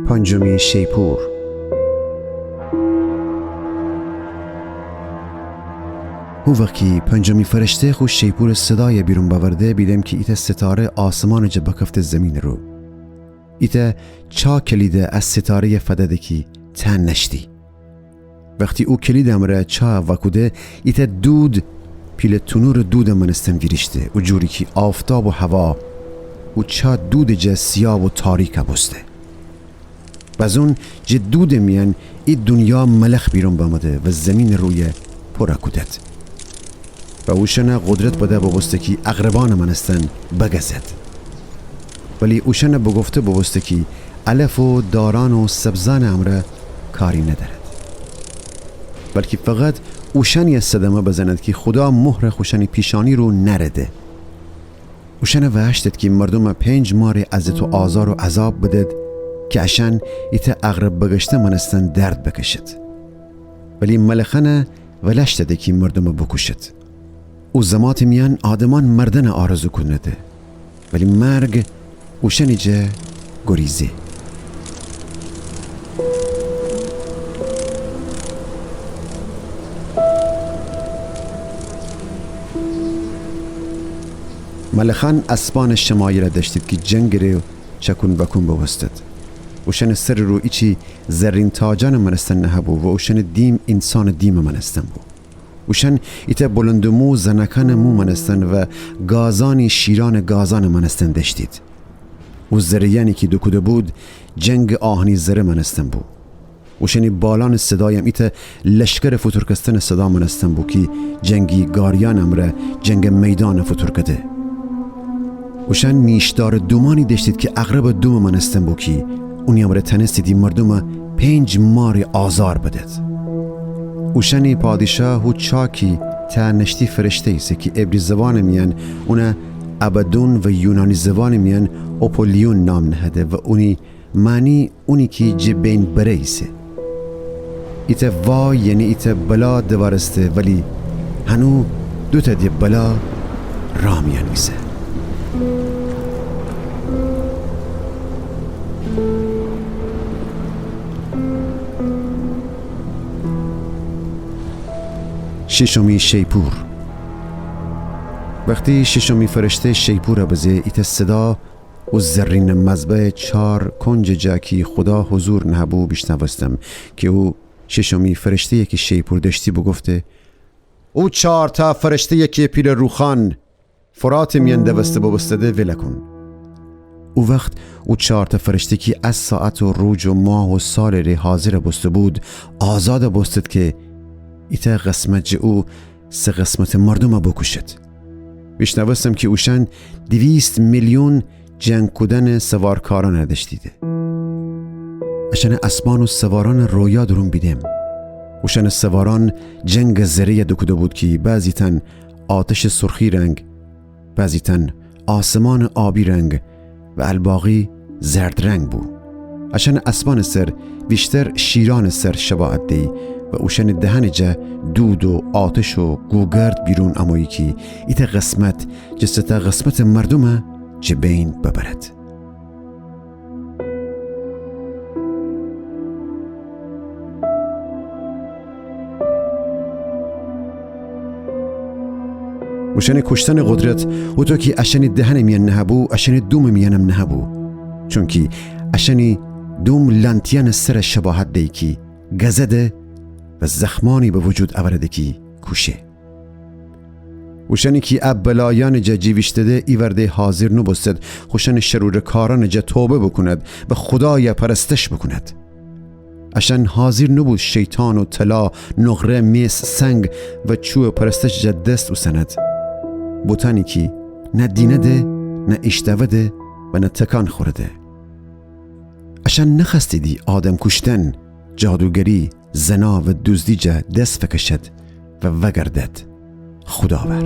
پنجمی شیپور. او وقتی پنجمی فرشته خو شیپور صدای بیرون بورده بیدم که ایت ستاره آسمان جا بکفت زمین رو. ایت چا کلیده از ستاره فدده کی تن نشتی. وقتی او کلید امره چا وکوده ایت دود پیل تنور دود منستن ویرشته و جوری که آفتاب و هوا و چا دود جا سیاه و تاریک بسته. بزون جه دود میان ای دنیا ملخ بیرون بامده و زمین روی پر کودت و اوشن قدرت بده ببسته که اقربان منستن بگزد، ولی اوشن بگفته ببسته که علف و داران و سبزان امره کاری ندارد، بلکه فقط اوشن یه صدمه بزند که خدا مهر خوشن پیشانی رو نرده. اوشن وحشتد که مردم 5 ماه عزت و آزار و عذاب بدد که اشن ایت اغرب بگشته منستن درد بکشد، ولی ملخنه ولشتده که مردم بکشد. او زمات میان آدمان مردن آرزو کنده، ولی مرگ اوشن جه گریزه. ملخان اسبان شمایی را داشتید که جنگ رو چکون بکون بوستد. اوشن سر رو ایچی زرین تاجان منستن نهبو و اوشن دیم انسان دیم منستن بو. اوشن ایتا بلندمو زنکان مو منستن و گازانی شیران گازان منستن داشتید. او زریانی که دکوده بود جنگ آهنی زره منستن بو. اوشنی بالان صدایم ایتا لشکر فتورکستن صدا منستن بو که جنگی گاریان امره جنگ میدان فتورکده. اوشن نیشدار دومانی داشتید که اغرب دوم منستن بو که اونی امره تنستیدی مردم 5 ماه آزار بدد. اوشنی پادشاه و چاکی تنشتی فرشته ایسه که عبری زبان میان اونه ابدون و یونانی زبان میان اوپولیون نام نهده و اونی معنی اونی که جبین بره ایسه. ایتا وای یعنی ایتا بلا دوارسته، ولی هنو دوتا دی بلا رامیان میسه. ششمی شیپور. وقتی ششمی فرشته شیپور بزه ایت صدا و زرین مذبه 4 کنج جاکی خدا حضور نهبو بیشنوستم که او ششمی فرشته یکی شیپور داشتی بگفته او 4 تا فرشته یکی پیر روخان فرات میان دوسته ببستده ولکن. او وقت او 4 تا فرشته که از ساعت و روز و ماه و سال ری حاضر بسته بود آزاد بستد که ایتا قسمت جه او 3 قسمت مردم بکشد. بیشنوستم که اوشن 200 میلیون جنگ کودن سوارکاران نداشتیده. اشن اسبان و سواران رویا درون بیدم. اوشن سواران جنگ زره دکوده بود که بعضی تن آتش سرخی رنگ، بعضی تن آسمان آبی رنگ و الباقی زرد رنگ بود. اشن اسبان سر بیشتر شیران سر شباعت دی و اوشن دهن جه دود و آتش و گوگرد بیرون امایی که ایتا قسمت جسته قسمت مردمه جه بین ببرد. اوشن کشتن قدرت و تو که اشنی دهن میان نهبو اشنی دوم میانم نهبو، چون که اشنی دوم لانتیان سر شباهت دی که گزده و زخمانی به وجود آورده که کوشه. اوشنی که اب بلایان جا جیوشتده ای ورده حاضر نبستد خوشن شرور کاران جا توبه بکند و خدای پرستش بکند. اشن حاضر نبود شیطان و طلا نقره میس سنگ و چوب پرستش جا دست و سند بوتانی که نه دینه ده نه اشتوه ده و نه تکان خورده. اشن نخستیدی آدم کشتن، جادوگری، زنا و دزدی جا دست فکشد و وگردد خداور.